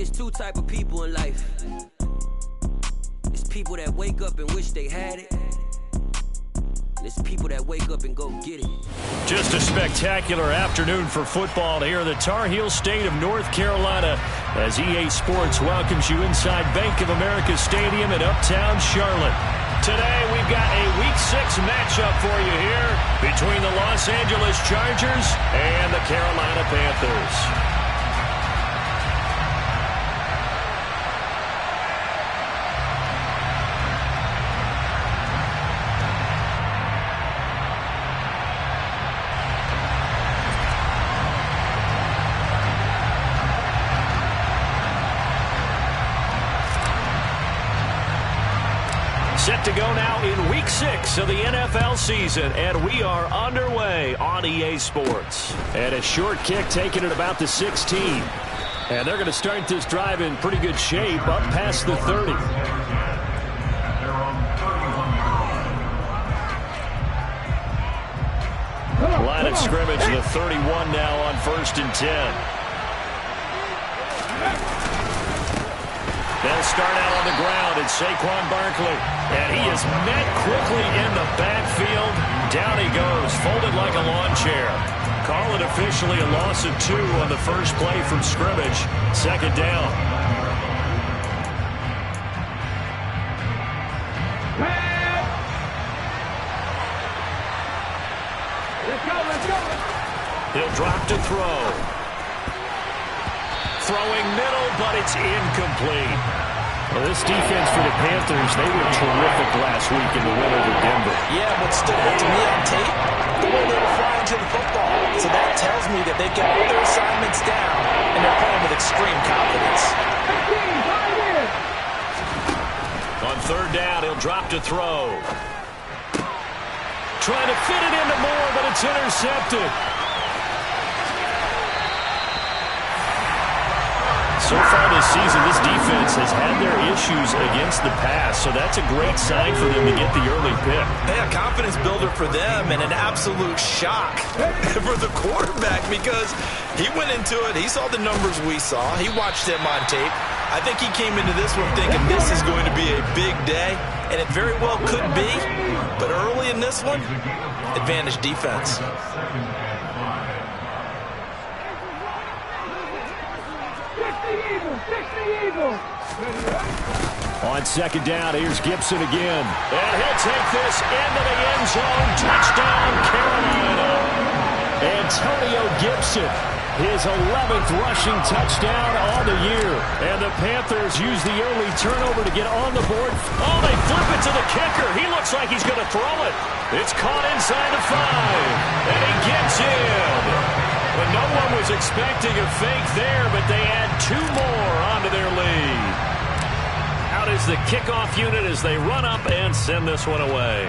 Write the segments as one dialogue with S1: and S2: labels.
S1: it's two type of people in life. It's people that wake up and wish they had it. It's people that wake up and go get it.
S2: Just a spectacular afternoon for football here in the Tar Heel state of North Carolina as EA Sports welcomes you inside Bank of America Stadium in Uptown Charlotte. Today we've got a Week 6 matchup for you here between the Los Angeles Chargers and the Carolina Panthers. Set to go now in Week 6 of the NFL season, and we are underway on EA Sports. And a short kick taken at about the 16. And they're going to start this drive in pretty good shape up past the 30. Line of scrimmage, the 31 now on 1st and 10. They'll start out on the ground. It's Saquon Barkley. And he is met quickly in the backfield. Down he goes, folded like a lawn chair. Call it officially a loss of 2 on the first play from scrimmage. Second down.
S3: Let's go.
S2: He'll drop to throw. Throwing middle, but it's incomplete. Well, this defense for the Panthers, they were terrific last week in the win over Denver.
S4: Yeah, what stood out to me on tape, the way they were flying to the football. So that tells me that they've got all their assignments down, and they're playing with extreme confidence.
S2: On 3rd down, he'll drop to throw. Trying to fit it into Moore, but it's intercepted. So far this season, this defense has had their issues against the pass, so that's a great sign for them to get the early pick.
S4: Yeah, a confidence builder for them and an absolute shock for the quarterback because he went into it. He saw the numbers we saw. He watched them on tape. I think he came into this one thinking this is going to be a big day, and it very well could be. But early in this one, advantage defense.
S2: On 2nd down, here's Gibson again. And he'll take this into the end zone. Touchdown, Carolina. Antonio Gibson, his 11th rushing touchdown on the year. And the Panthers use the early turnover to get on the board. Oh, they flip it to the kicker. He looks like he's going to throw it. It's caught inside the 5. And he gets in. But no one was expecting a fake there, but they add 2 more onto their lead. Out is the kickoff unit as they run up and send this one away.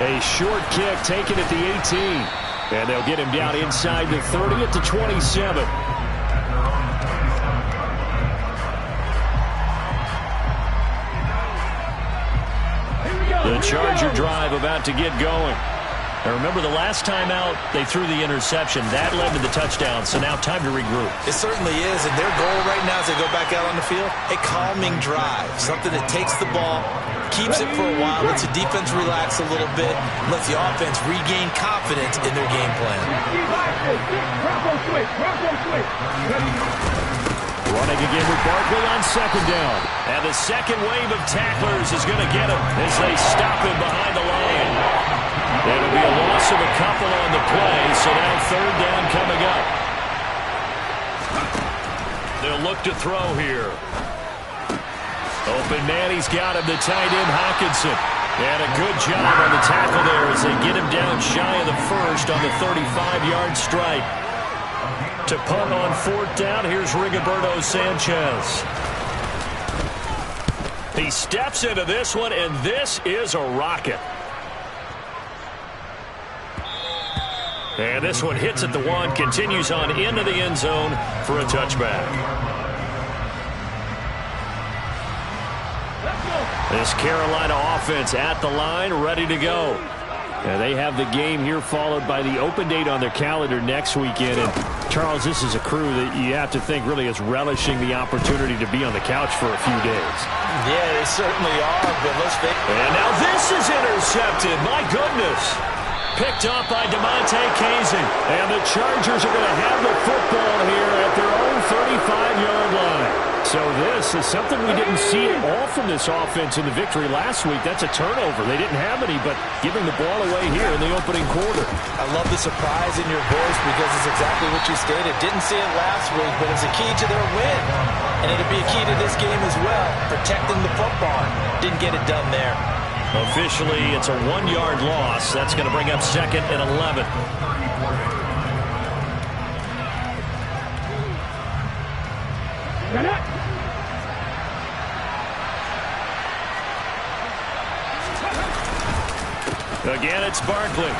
S2: A short kick taken at the 18. And they'll get him down inside the 30 at the 27. The Charger drive about to get going. Now remember, the last time out, they threw the interception. That led to the touchdown, so now time to regroup.
S4: It certainly is, and their goal right now as they go back out on the field, a calming drive, something that takes the ball, keeps it for a while, lets the defense relax a little bit, lets the offense regain confidence in their game plan.
S2: Running again with Barkley on 2nd down. And the second wave of tacklers is going to get him as they stop him behind the line. It'll be a loss of a couple on the play, so now 3rd down coming up. They'll look to throw here. Open man, he's got him, the tight end Hawkinson. And a good job on the tackle there as they get him down shy of the 1st on the 35-yard strike. To punt on 4th down, here's Rigoberto Sanchez. He steps into this one, and this is a rocket. And this one hits at the 1, continues on into the end zone for a touchback. This Carolina offense at the line, ready to go. And they have the game here followed by the open date on their calendar next weekend. And Charles, this is a crew that you have to think really is relishing the opportunity to be on the couch for a few days.
S4: Yeah, they certainly are, but let's face it.
S2: And now this is intercepted. My goodness. Picked up by DeMonte Kazin. And the Chargers are going to have the football here at their own 35-yard line. So this is something we didn't see at all from this offense in the victory last week. That's a turnover. They didn't have any, but giving the ball away here in the opening quarter.
S4: I love the surprise in your voice because it's exactly what you stated. Didn't see it last week, but it's a key to their win. And it'll be a key to this game as well, protecting the football. Didn't get it done there.
S2: Officially, it's a 1-yard loss. That's going to bring up 2nd and 11. Again, it's Barkley.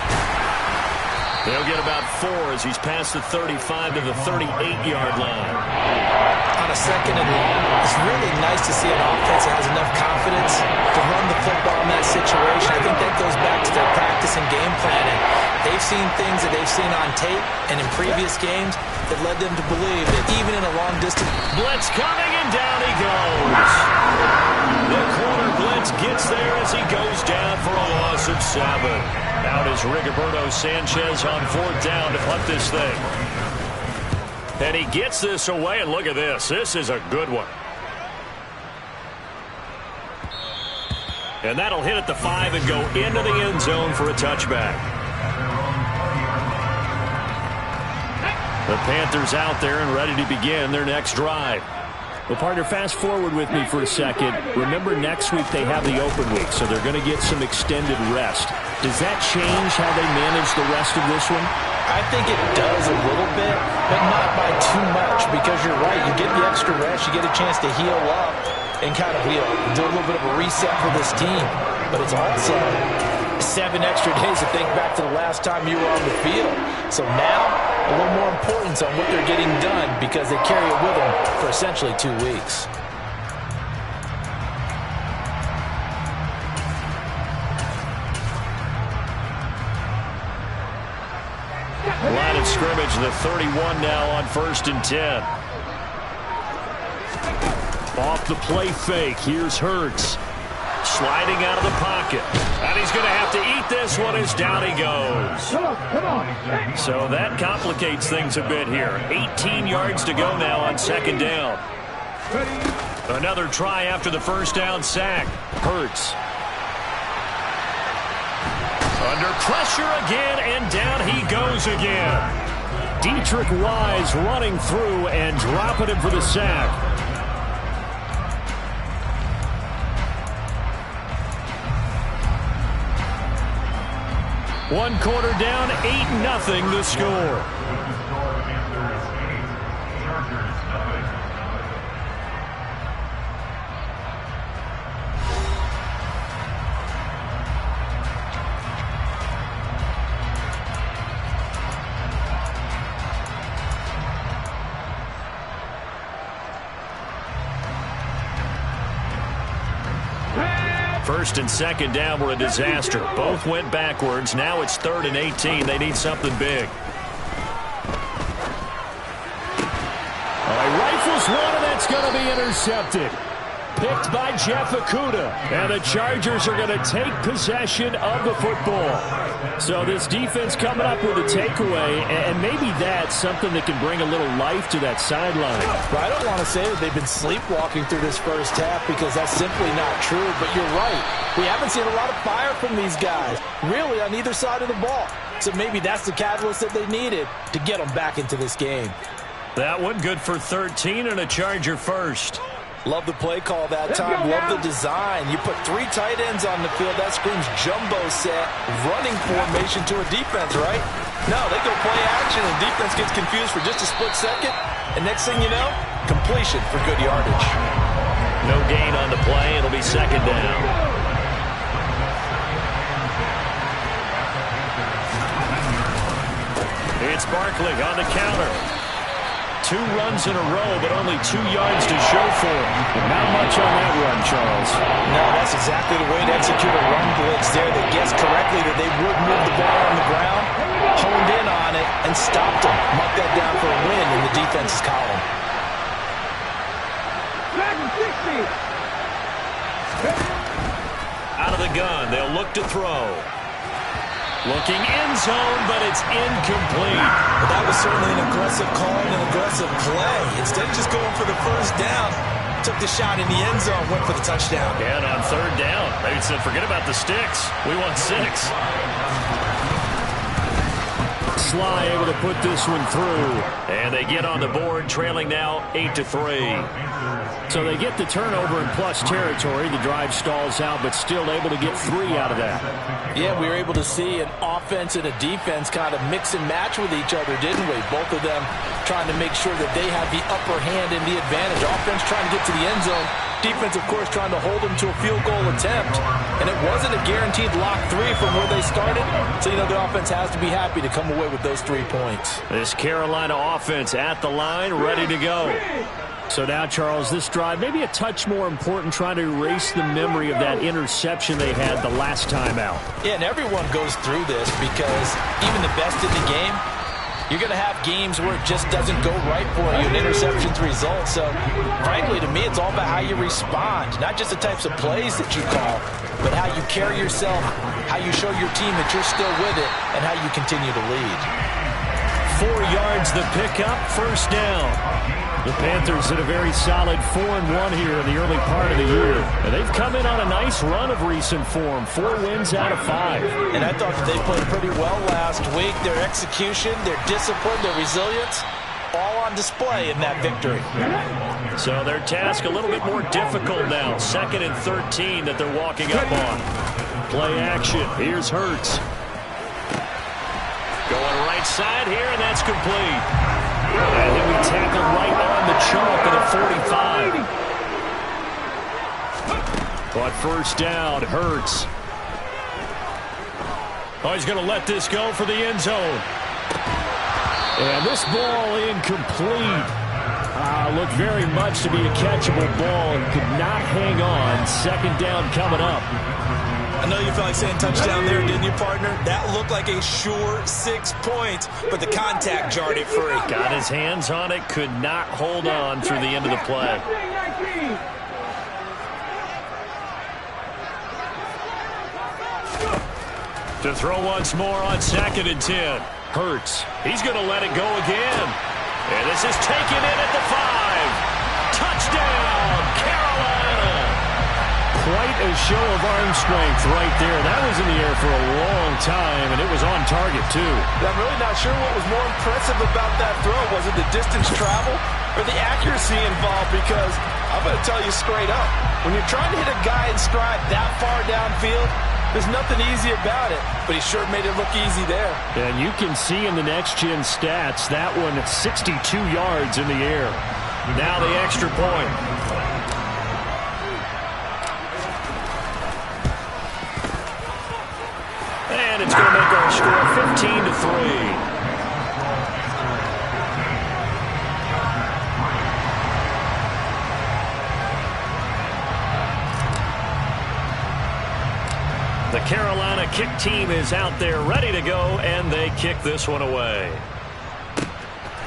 S2: They'll get about 4 as he's past the 35 to the 38-yard line.
S4: On a 2nd and long, it's really nice to see an offense that has enough confidence to run the football in that situation. I think that goes back to their practice and game planning. They've seen things that they've seen on tape and in previous games that led them to believe that even in a long distance.
S2: Blitz coming, and down he goes. The corner blitz gets there as he goes down for a loss of 7. Out is Rigoberto Sanchez on 4th down to punt this thing. And he gets this away, and look at this. This is a good one. And that'll hit at the 5 and go into the end zone for a touchback. The Panthers out there and ready to begin their next drive. Well, partner, fast forward with me for a second. Remember, next week they have the open week, so they're going to get some extended rest. Does that change how they manage the rest of this one?
S4: I think it does a little bit, but not by too much, because you're right. You get the extra rest. You get a chance to heal up and kind of do a little bit of a reset for this team. But it's also 7 extra days to think back to the last time you were on the field. So now, a little more importance on what they're getting done because they carry it with them for essentially 2 weeks.
S2: Line of scrimmage, the 31 now on 1st and 10. Off the play fake, here's Hurts. Sliding out of the pocket. And he's going to have to eat this one as down he goes.
S3: Come on.
S2: So that complicates things a bit here. 18 yards to go now on 2nd down. Another try after the 1st down sack. Hurts. Under pressure again, and down he goes again. Dietrich Wise running through and dropping him for the sack. One quarter down, 8-0 the score. First and 2nd down were a disaster. Both went backwards. Now it's 3rd and 18. They need something big. All right, rifles one, and that's going to be intercepted. Picked by Jeff Okudah. And the Chargers are going to take possession of the football. So this defense coming up with a takeaway, and maybe that's something that can bring a little life to that sideline.
S4: Well, I don't want to say that they've been sleepwalking through this first half because that's simply not true, but you're right. We haven't seen a lot of fire from these guys, really, on either side of the ball. So maybe that's the catalyst that they needed to get them back into this game.
S2: That one good for 13 and a Charger first.
S4: Love the play call that time. Love the design. You put 3 tight ends on the field. That screams jumbo set, running formation to a defense, right? No, they go play action, and defense gets confused for just a split second. And next thing you know, completion for good yardage.
S2: No gain on the play. It'll be 2nd down. It's Barkley on the counter. 2 runs in a row, but only 2 yards to show for it. Not much on that run, Charles.
S4: No, that's exactly the way to execute a run blitz there. They guessed correctly that they would move the ball on the ground, honed in on it, and stopped them. Mark that down for a win in the defense's column.
S2: Out of the gun, they'll look to throw. Looking end zone, but it's incomplete.
S4: But that was certainly an aggressive call and an aggressive play. Instead of just going for the first down, took the shot in the end zone, went for the touchdown.
S2: And on 3rd down, they said, forget about the sticks. We want 6. Sly able to put this one through. And they get on the board, trailing now 8-3. So they get the turnover in plus territory. The drive stalls out, but still able to get 3 out of that.
S4: Yeah, we were able to see an offense and a defense kind of mix and match with each other, didn't we? Both of them trying to make sure that they have the upper hand and the advantage. Offense trying to get to the end zone. Defense, of course, trying to hold them to a field goal attempt. And it wasn't a guaranteed lock 3 from where they started. So, the offense has to be happy to come away with those 3 points.
S2: This Carolina offense at the line, ready to go. So now, Charles, this drive maybe a touch more important, trying to erase the memory of that interception they had the last time out.
S4: Yeah, and everyone goes through this because even the best in the game, you're going to have games where it just doesn't go right for you and interceptions result. So, frankly, to me, it's all about how you respond, not just the types of plays that you call, but how you carry yourself, how you show your team that you're still with it, and how you continue to lead.
S2: 4 yards the pickup, 1st down. The Panthers had a very solid 4-1 here in the early part of the year. And they've come in on a nice run of recent form. 4 wins out of 5.
S4: And I thought that they played pretty well last week. Their execution, their discipline, their resilience, all on display in that victory.
S2: So their task a little bit more difficult now. 2nd and 13 that they're walking up on. Play action. Here's Hurts. Going right side here, and that's complete. And then we tackled right on the chalk of the 45. But 1st down, Hurts. Oh, he's going to let this go for the end zone. And this ball incomplete. Looked very much to be a catchable ball and could not hang on. 2nd down coming up.
S4: I know you felt like saying touchdown there, didn't you, partner? That looked like a sure 6 points, but the contact jarred it free.
S2: Got his hands on it, could not hold on through the end of the play. To throw once more on 2nd and 10. Hurts. He's going to let it go again. And this is taken in at the 5. Touchdown, Carolina. Quite a show of arm strength right there. That was in the air for a long time, and it was on target, too.
S4: I'm really not sure what was more impressive about that throw. Was it the distance travel or the accuracy involved? Because I'm going to tell you straight up, when you're trying to hit a guy in stride that far downfield, there's nothing easy about it, but he sure made it look easy there.
S2: And you can see in the next-gen stats, that one 62 yards in the air. Now the extra point. And it's going to make our score 15-3. The Carolina kick team is out there ready to go, and they kick this one away.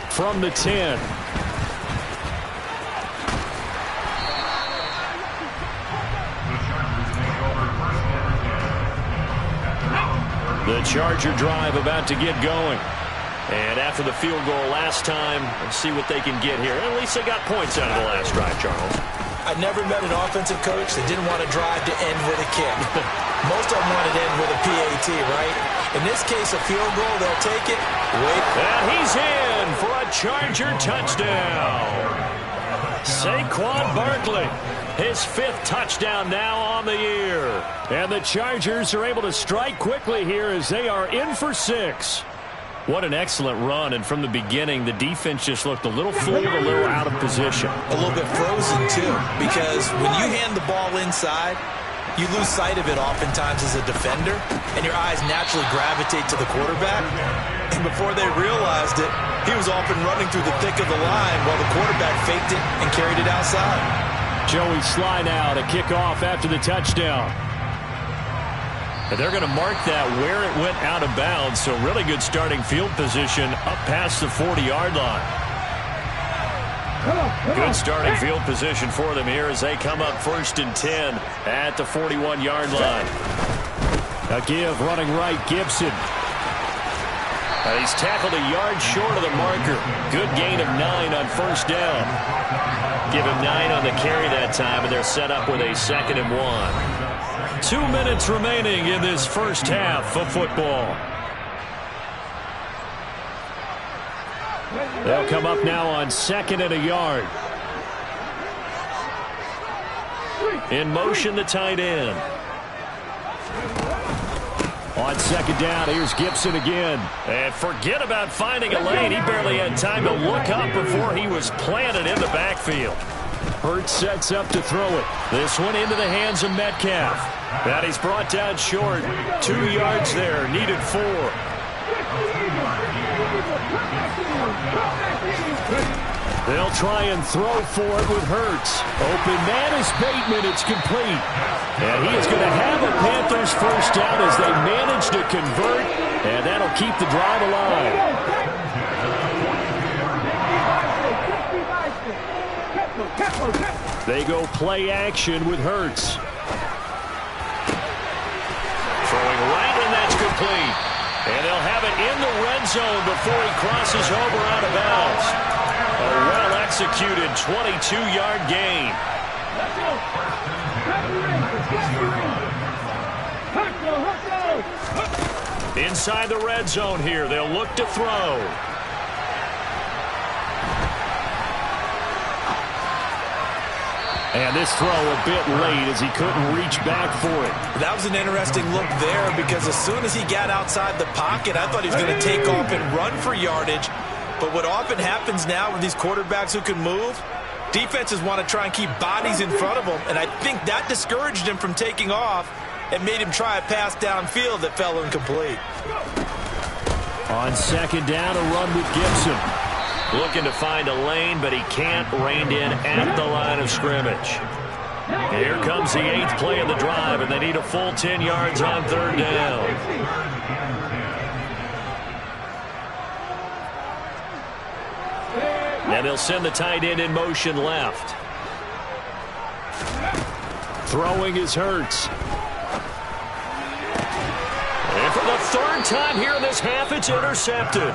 S2: From the 10. The Charger drive about to get going. And after the field goal last time, let's see what they can get here. At least they got points out of the last drive, Charles.
S4: I never met an offensive coach that didn't want to drive to end with a kick. Most of them wanted to end with a PAT, right? In this case, a field goal, they'll take it. Wait.
S2: And he's in for a Charger touchdown. Saquon Barkley, his 5th touchdown now on the year. And the Chargers are able to strike quickly here as they are in for 6. What an excellent run, and from the beginning, the defense just looked a little fooled, a little out of position.
S4: A little bit frozen, too, because when you hand the ball inside, you lose sight of it oftentimes as a defender, and your eyes naturally gravitate to the quarterback. And before they realized it, He was off and running through the thick of the line while the quarterback faked it and carried it outside.
S2: Joey Sly now to kick off after the touchdown. And they're going to mark that where it went out of bounds, so really good starting field position up past the 40-yard line. Good starting field position for them here as they come up 1st and 10 at the 41-yard line. A give running right, Gibson. He's tackled a yard short of the marker. Good gain of 9 on 1st down. Give him 9 on the carry that time, and they're set up with a 2nd and 1. 2 minutes remaining in this first half of football. They'll come up now on 2nd and a yard. In motion, the tight end. On 2nd down, here's Gibson again. And forget about finding a lane. He barely had time to look up before he was planted in the backfield. Hurts sets up to throw it. This one into the hands of Metcalf. That he's brought down short. 2 yards there, needed 4. They'll try and throw for it with Hurts. Open man is Bateman. It's complete. And he is going to have a Panthers first down as they manage to convert. And that'll keep the drive alive. They go play action with Hurts. Throwing right, and that's complete. And they'll have it in the red zone before he crosses over out of bounds. A well-executed 22-yard gain. Inside the red zone here, they'll look to throw. And this throw a bit late as he couldn't reach back for it.
S4: That was an interesting look there because as soon as he got outside the pocket, I thought he was going to take off and run for yardage. But what often happens now with these quarterbacks who can move, defenses want to try and keep bodies in front of them. And I think that discouraged him from taking off and made him try a pass downfield that fell incomplete.
S2: On 2nd down, a run with Gibson. Looking to find a lane, but he can't. Reined in at the line of scrimmage. Here comes the 8th play of the drive, and they need a full 10 yards on 3rd down. And they'll send the tight end in motion left. Throwing is Hurts. And for the 3rd time here in this half, it's intercepted.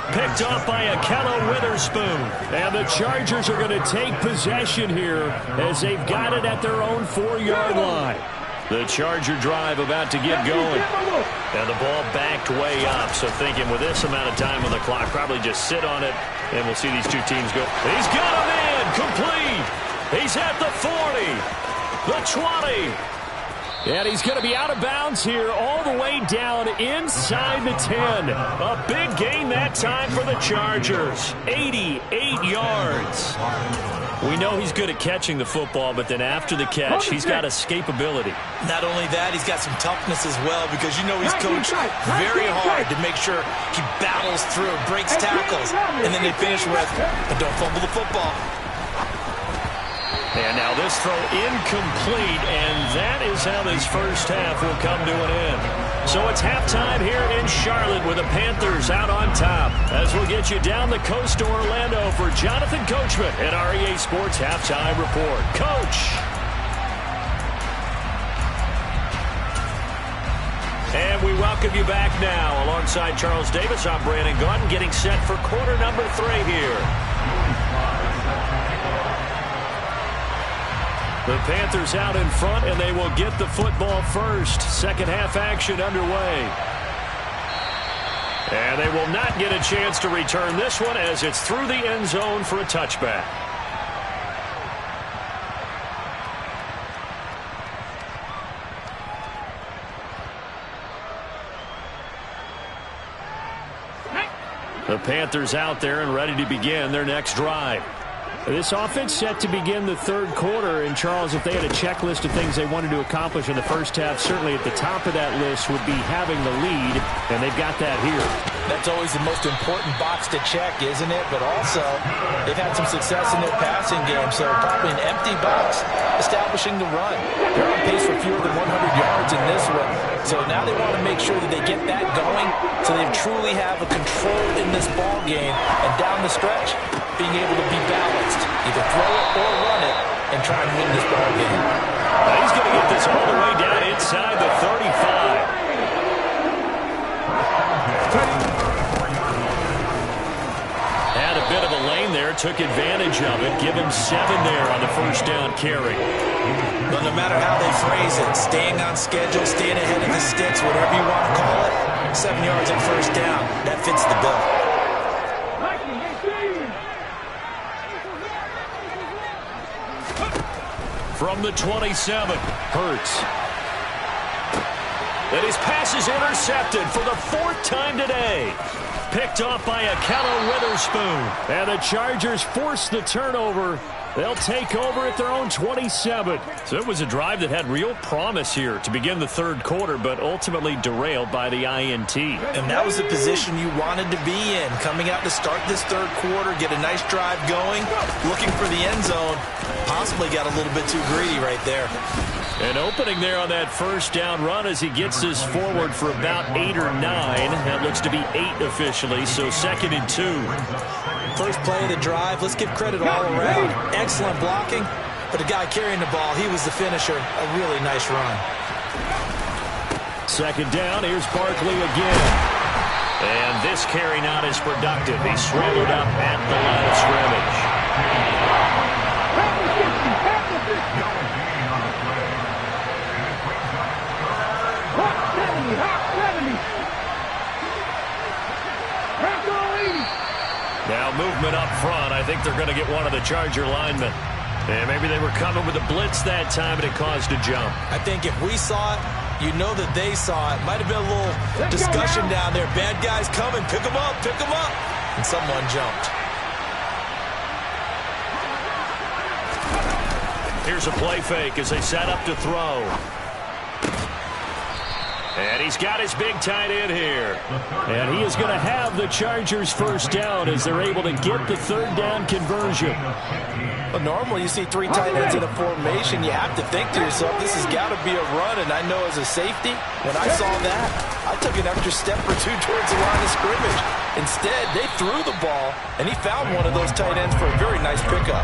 S2: Picked off by Akello Witherspoon. And the Chargers are going to take possession here as they've got it at their own 4-yard line. The Charger drive about to get going. And the ball backed way up. So thinking with this amount of time on the clock, probably just sit on it, and we'll see these two teams go. He's got him in. Complete. He's at the 40. The 20. And he's going to be out of bounds here all the way down inside the 10. A big gain that time for the Chargers. 88 yards. We know he's good at catching the football, but then after the catch, he's got escapability. Not only that, he's got some toughness as well because you know he's coached very hard to make sure he battles through, breaks tackles, and then they finish with, but don't fumble the football. And now this throw incomplete, and that is how this first half will come to an end. So it's halftime here in Charlotte with the Panthers out on top. As we'll get you down the coast to Orlando for Jonathan Coachman at REA Sports Halftime Report. Coach! And we welcome you back now. Alongside Charles Davis, I'm Brandon Gaudin, getting set for quarter number 3 here. The Panthers out in front, and they will get the football first. Second half action underway. And they will not get a chance to return this one as it's through the end zone for a touchback. The Panthers out there and ready to begin their next drive. This offense set to begin the third quarter, and Charles, if they had a checklist of things they wanted to accomplish in the first half, certainly at the top of that list would be having the lead, and they've got that here.
S4: That's always the most important box to check, isn't it? But also, they've had some success in their passing game, so probably an empty box establishing the run. They're on pace for fewer than 100 yards in this one, so now they want to make sure that they get that going so they truly have a control in this ball game, and down the stretch, being able to be balanced, either throw it or run it, and try and win this ball game.
S2: Now he's going to get this all the way down inside the 35. Had a bit of a lane there, took advantage of it. Give him 7 there on the first down carry.
S4: But no matter how they phrase it, staying on schedule, staying ahead of the sticks, whatever you want to call it, 7 yards on first down, that fits the bill.
S2: From the 27, Hurts. And his pass is intercepted for the 4th time today. Picked off by Akello Witherspoon. And the Chargers force the turnover. They'll take over at their own 27. So it was a drive that had real promise here to begin the third quarter, but ultimately derailed by the INT.
S4: And that was the position you wanted to be in. Coming out to start this third quarter, get a nice drive going, looking for the end zone. Possibly got a little bit too greedy right there.
S2: And opening there on that first down run as he gets this forward for about 8 or 9. That looks to be 8 officially, so 2nd and 2.
S4: First play of the drive, let's give credit all around. Excellent blocking, but the guy carrying the ball, he was the finisher. A really nice run.
S2: 2nd down, here's Barkley again. And this carry not as productive. He swallowed up at the line of scrimmage. Now movement up front. I think they're going to get one of the Charger linemen. And maybe they were coming with a blitz that time, and it caused a jump.
S4: I think if we saw it, you know that they saw it. Might have been a little discussion down there. Bad guys coming. Pick them up. Pick them up. And someone jumped.
S2: Here's a play fake as they set up to throw. And he's got his big tight end here. And he is going to have the Chargers first down as they're able to get the 3rd down conversion.
S4: But normally you see 3 tight ends in a formation, you have to think to yourself, this has got to be a run. And I know as a safety, when I saw that, I took an extra step or 2 towards the line of scrimmage. Instead, they threw the ball, and he found one of those tight ends for a very nice pickup.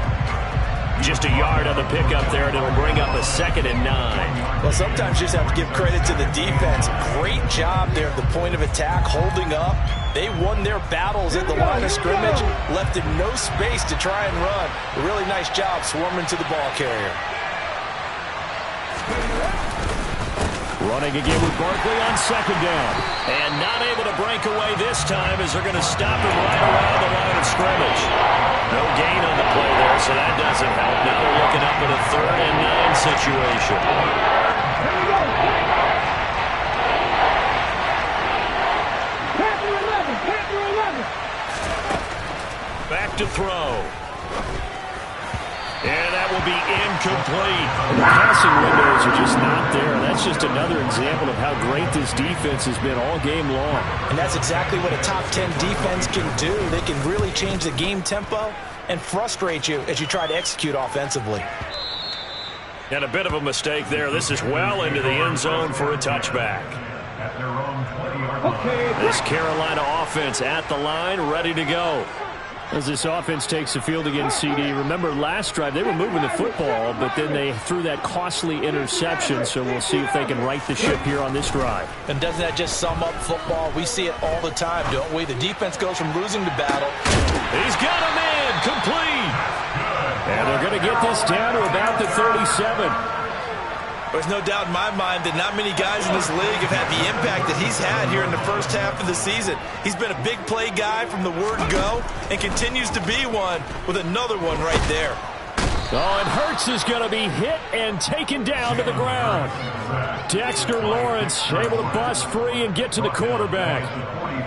S2: Just a yard on the pickup there, and it'll bring up a 2nd and 9.
S4: Well, sometimes you just have to give credit to the defense. Great job there at the point of attack, holding up. They won their battles at the line of scrimmage, left him no space to try and run. A really nice job swarming to the ball carrier.
S2: Running again with Barkley on 2nd down. And not able to break away this time as they're going to stop him right around the line of scrimmage. No gain on the play there, so that doesn't help. Now they're looking up at a 3rd and 9 situation.
S3: Here we go. Panther 11.
S2: Back to throw. And that will be incomplete. The passing windows are just not there. That's just another example of how great this defense has been all game long.
S4: And that's exactly what a top 10 defense can do. They can really change the game tempo and frustrate you as you try to execute offensively.
S2: And a bit of a mistake there. This is well into the end zone for a touchback. This Carolina offense at the line, ready to go. As this offense takes the field against CD, remember last drive they were moving the football, but then they threw that costly interception, so we'll see if they can right the ship here on this drive.
S4: And doesn't that just sum up football? We see it all the time, don't we? The defense goes from losing to battle.
S2: He's got a man, complete. And they're going to get this down to about the 37.
S4: There's no doubt in my mind that not many guys in this league have had the impact that he's had here in the first half of the season. He's been a big play guy from the word go and continues to be one with another one right there.
S2: Oh, and Hurts is going to be hit and taken down to the ground. Dexter Lawrence able to bust free and get to the quarterback.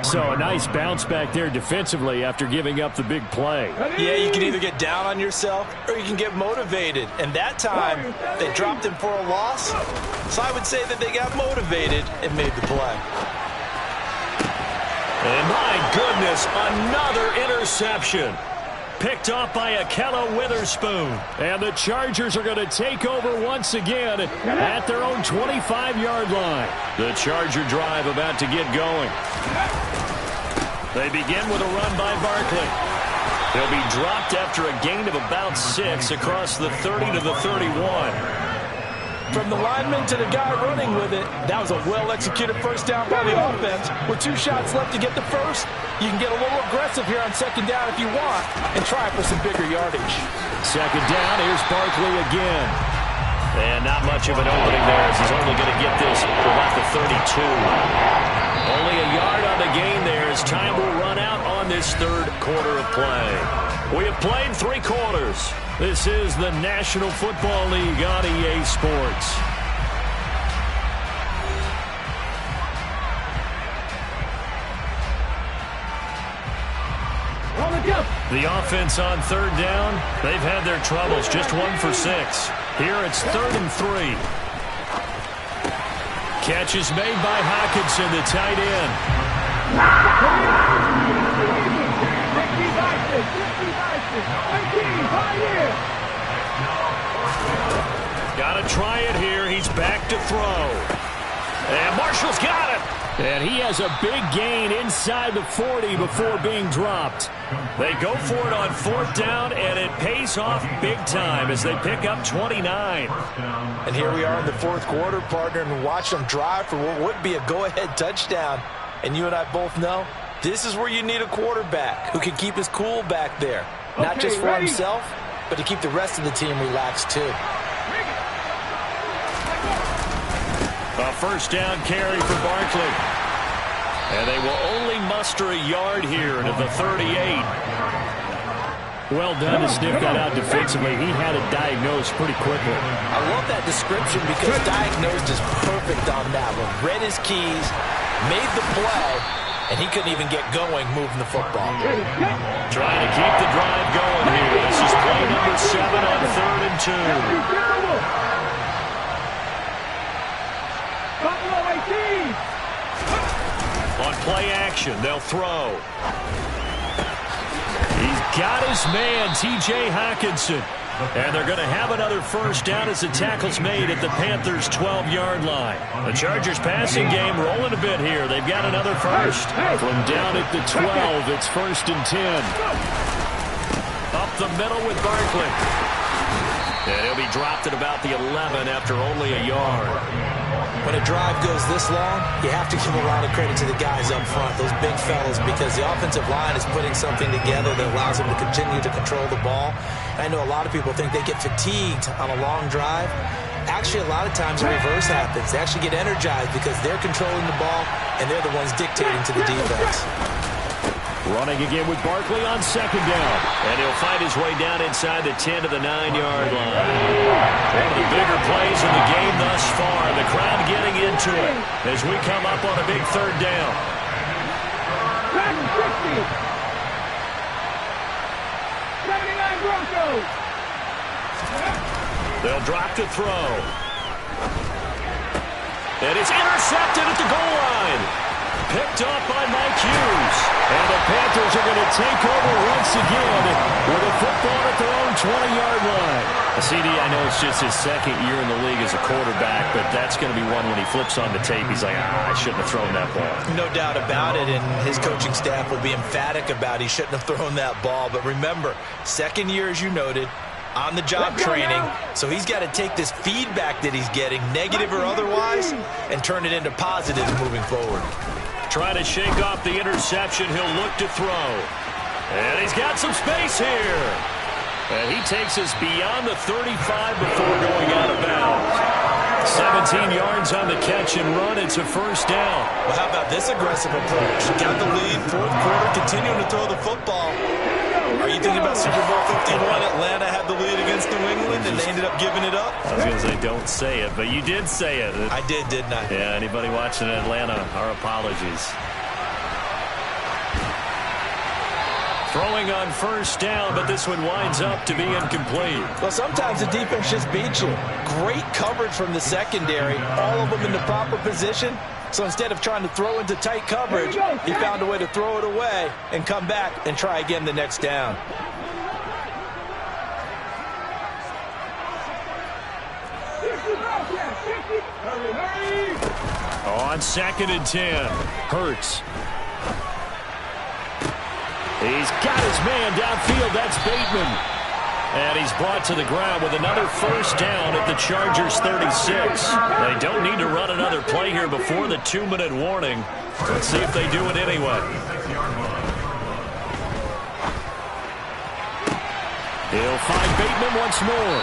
S2: So a nice bounce back there defensively after giving up the big play.
S4: Yeah, you can either get down on yourself or you can get motivated. And that time, they dropped him for a loss. So I would say that they got motivated and made the play.
S2: And my goodness, another interception. Picked off by Akello Witherspoon. And the Chargers are going to take over once again at their own 25-yard line. The Charger drive about to get going. They begin with a run by Barkley. They'll be dropped after a gain of about 6 across the 30 to the 31.
S4: From the lineman to the guy running with it, that was a well-executed first down by the offense. With 2 shots left to get the first, you can get a little aggressive here on second down if you want and try for some bigger yardage.
S2: Second down, here's Barkley again. And not much of an opening there as he's only going to get this for about the 32. Only a yard on the gain there as time will run out on this third quarter of play. We have played 3 quarters. This is the National Football League on EA Sports. The offense on third down, they've had their troubles, just 1 for 6. Here it's 3rd and 3. Catch is made by Hockenson, the tight end. Got to try it here. He's back to throw. And Marshall's got it. And he has a big gain inside the 40 before being dropped. They go for it on 4th down, and it pays off big time as they pick up 29.
S4: And here we are in the 4th quarter, partner, and watch them drive for what would be a go-ahead touchdown. And you and I both know this is where you need a quarterback who can keep his cool back there. Not just for himself, but to keep the rest of the team relaxed too.
S2: A first down carry for Barkley. And they will only muster a yard here to the 38. Well done to sniff that out defensively. He had it diagnosed pretty quickly.
S4: I love that description because diagnosed is perfect on that one. Read his keys, made the play, and he couldn't even get going moving the football.
S2: Trying to keep the drive going here. This is play number 7 on 3rd and 2. On play action, they'll throw. He's got his man, T.J. Hockenson. And they're going to have another first down as the tackle's made at the Panthers' 12-yard line. The Chargers passing game rolling a bit here. They've got another first. From down at the 12, it's 1st and 10. Up the middle with Barkley. And he'll be dropped at about the 11 after only a yard.
S4: When a drive goes this long, you have to give a lot of credit to the guys up front, those big fellas, because the offensive line is putting something together that allows them to continue to control the ball. I know a lot of people think they get fatigued on a long drive. Actually, a lot of times the reverse happens. They actually get energized because they're controlling the ball, and they're the ones dictating to the defense.
S2: Running again with Barkley on 2nd down. And he'll find his way down inside the 10 to the 9-yard line. One of the bigger plays in the game thus far. The crowd getting into it as we come up on a big 3rd down. They'll drop to throw. And it's intercepted at the goal line. Picked up by Mike Hughes. And the Panthers are going to take over once again with a football at their own 20-yard line. CD, I know it's just his 2nd year in the league as a quarterback, but that's going to be one when he flips on the tape. He's like, I shouldn't have thrown that ball.
S4: No doubt about it, and his coaching staff will be emphatic about he shouldn't have thrown that ball. But remember, 2nd year, as you noted, on-the-job training, so he's got to take this feedback that he's getting, negative or otherwise, and turn it into positives moving forward.
S2: Trying to shake off the interception. He'll look to throw. And he's got some space here. And he takes us beyond the 35 before going out of bounds. 17 yards on the catch and run. It's a first down.
S4: Well, how about this aggressive approach? Got the lead, 4th quarter, continuing to throw the football. Are you thinking about Super Bowl 51? Atlanta had the lead against against New England, and they ended up giving it up.
S2: I was going to say, don't say it, but you did say it.
S4: I did, didn't I?
S2: Yeah, anybody watching Atlanta, our apologies. Throwing on first down, but this one winds up to be incomplete.
S4: Well, sometimes the defense just beats you. Great coverage from the secondary, all of them in the proper position. So instead of trying to throw into tight coverage, he found a way to throw it away and come back and try again the next down.
S2: On 2nd and 10, Hurts. He's got his man downfield. That's Bateman. And he's brought to the ground with another first down at the Chargers' 36. They don't need to run another play here before the 2-minute warning. Let's see if they do it anyway. He'll find Bateman once more.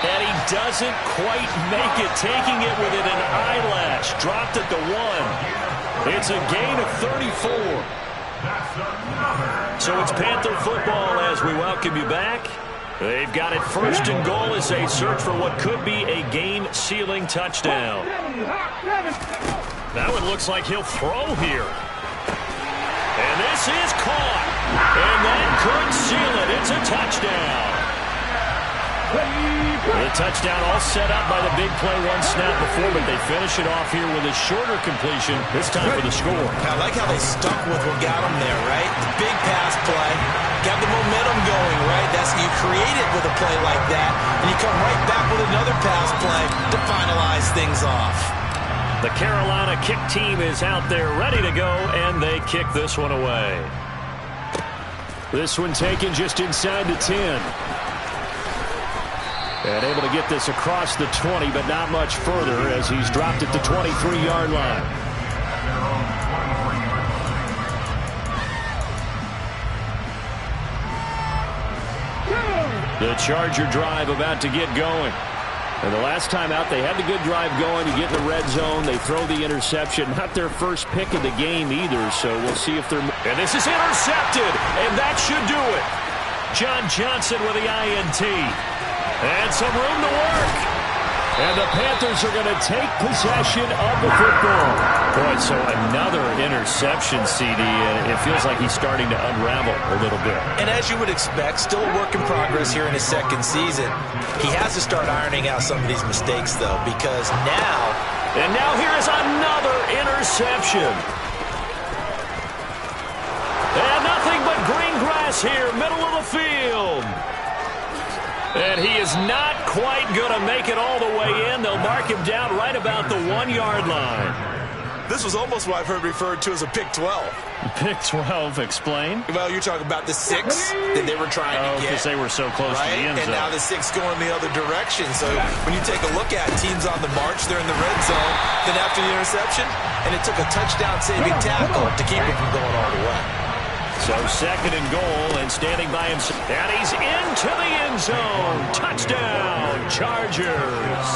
S2: And he doesn't quite make it, taking it within an eyelash. Dropped at the 1. It's a gain of 34. So it's Panther football as we welcome you back. They've got it 1st and goal as they search for what could be a game-sealing touchdown. That one looks like he'll throw here. And this is caught. And that could seal it. It's a touchdown. The touchdown all set up by the big play one snap before, but they finish it off here with a shorter completion, this time for the score.
S4: I like how they stuck with what got them there, right? The big pass play, got the momentum going, right? That's you create it with a play like that, and you come right back with another pass play to finalize things off.
S2: The Carolina kick team is out there ready to go, and they kick this one away. This one taken just inside the 10. And able to get this across the 20, but not much further as he's dropped at the 23-yard line. The Charger drive about to get going. And the last time out, they had the good drive going to get in the red zone. They throw the interception. Not their first pick of the game either, so we'll see if they're... And this is intercepted, and that should do it. John Johnson with the INT. And some room to work. And the Panthers are going to take possession of the football. Boy, so another interception, CD, and it feels like he's starting to unravel a little bit.
S4: And as you would expect, still a work in progress here in his 2nd season. He has to start ironing out some of these mistakes, though, because now...
S2: And now here is another interception. And nothing but green grass here, middle of the field. And he is not quite going to make it all the way in. They'll mark him down right about the 1-yard line.
S4: This was almost what I've heard referred to as a pick 12.
S2: Pick 12, explain?
S4: Well, you're talking about the 6 that they were trying to get.
S2: Because they were so close to the end zone.
S4: And now the 6 going the other direction. So when you take a look at teams on the march, they're in the red zone. Then after the interception, and it took a touchdown-saving tackle to keep it from going all the way.
S2: So 2nd and goal, and standing by himself. And he's into the end zone. Touchdown, Chargers.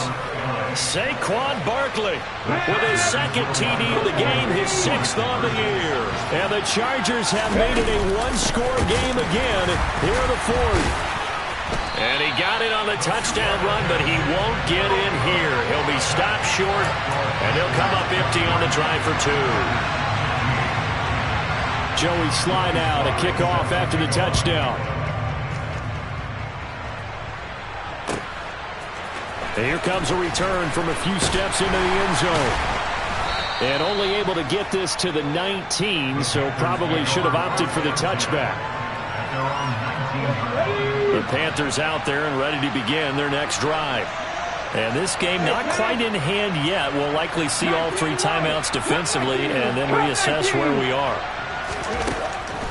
S2: Saquon Barkley with his 2nd TD of the game, his 6th on the year. And the Chargers have made it a one-score game again here in the 4th. And he got it on the touchdown run, but he won't get in here. He'll be stopped short, and he'll come up empty on the drive for 2. Joey Sly now to kick off after the touchdown. And here comes a return from a few steps into the end zone. And only able to get this to the 19, so probably should have opted for the touchback. The Panthers out there and ready to begin their next drive. And this game not quite in hand yet. We'll likely see all 3 timeouts defensively and then reassess where we are.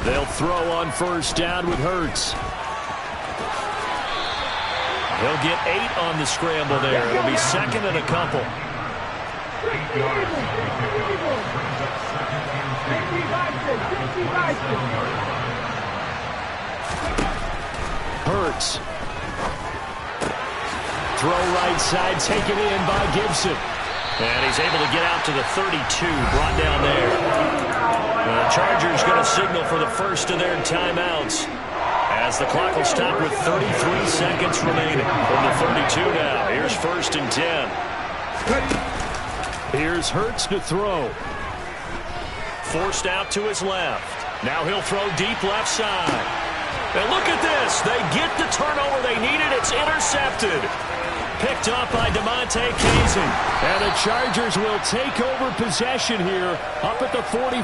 S2: They'll throw on first down with Hurts. He'll get 8 on the scramble there. It'll be 2nd and a couple. Hurts. Throw right side, taken in by Gibson. And he's able to get out to the 32, brought down there. The Chargers going to signal for the first of their timeouts As the clock will stop with 33 seconds remaining. From the 32 now. Here's 1st and 10. Here's Hurts to throw. Forced out to his left. Now he'll throw deep left side. And look at this. They get the turnover they needed. It's intercepted. Picked up by DeMonte Casey. And the Chargers will take over possession here up at the 44.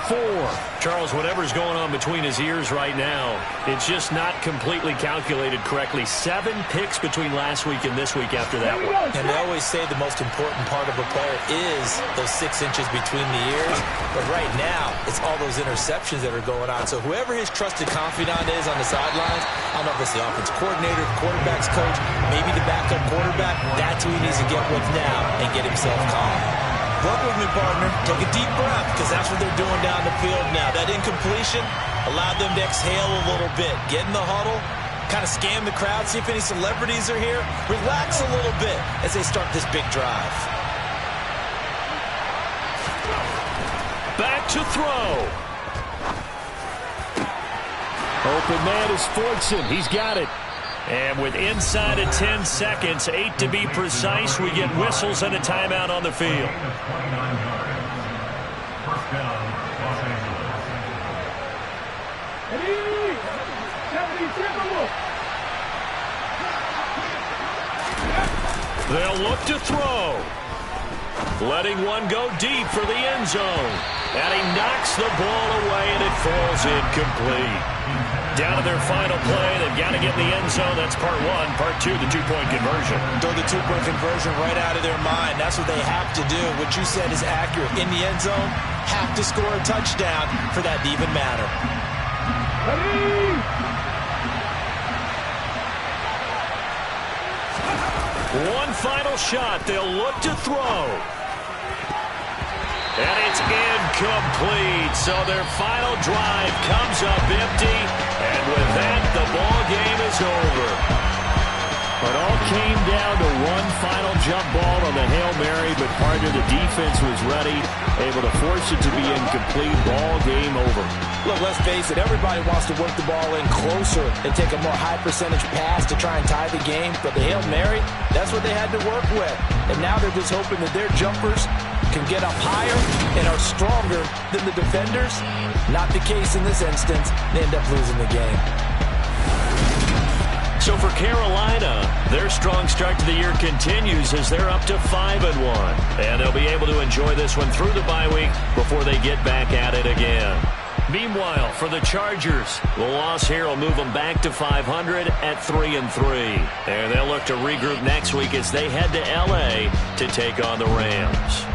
S2: Charles, whatever's going on between his ears right now, it's just not completely calculated correctly. 7 picks between last week and this week after that one.
S4: And they always say the most important part of a player is those 6 inches between the ears. But right now, it's all those interceptions that are going on. So whoever his trusted confidant is on the sidelines, I don't know if it's the offense coordinator, the quarterback's coach, maybe the backup quarterback, that's who he needs to get with now and get himself calm. Work with me, partner. Take a deep breath, because that's what they're doing down the field now. That incompletion allowed them to exhale a little bit. Get in the huddle, kind of scan the crowd, see if any celebrities are here. Relax a little bit as they start this big drive.
S2: Back to throw. Open man is Fortson. He's got it. And with inside of 10 seconds, 8 to be precise, we get whistles and a timeout on the field. They'll look to throw. Letting one go deep for the end zone. And he knocks the ball away, and it falls incomplete. Down to their final play. They've got to get in the end zone. That's part 1. Part 2, the 2-point conversion.
S4: Throw the 2-point conversion right out of their mind. That's what they have to do. What you said is accurate. In the end zone, have to score a touchdown for that to even matter.
S2: One final shot. They'll look to throw. And it's incomplete. So their final drive comes up empty. And with that, the ball game is over. It all came down to one final jump ball on the Hail Mary, but partner, the defense was ready, able to force it to be incomplete. Ball game over.
S4: Look, let's face it, everybody wants to work the ball in closer and take a more high percentage pass to try and tie the game. But the Hail Mary, that's what they had to work with. And now they're just hoping that their jumpers can get up higher and are stronger than the defenders. Not the case in this instance. They end up losing the game.
S2: So for Carolina, their strong start to the year continues as they're up to 5-1. And they'll be able to enjoy this one through the bye week before they get back at it again. Meanwhile, for the Chargers, the loss here will move them back to 500 at 3-3. And they'll look to regroup next week as they head to L.A. to take on the Rams.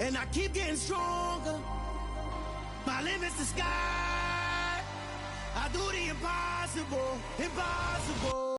S5: and I keep getting stronger. My limit's the sky. I do the impossible, impossible.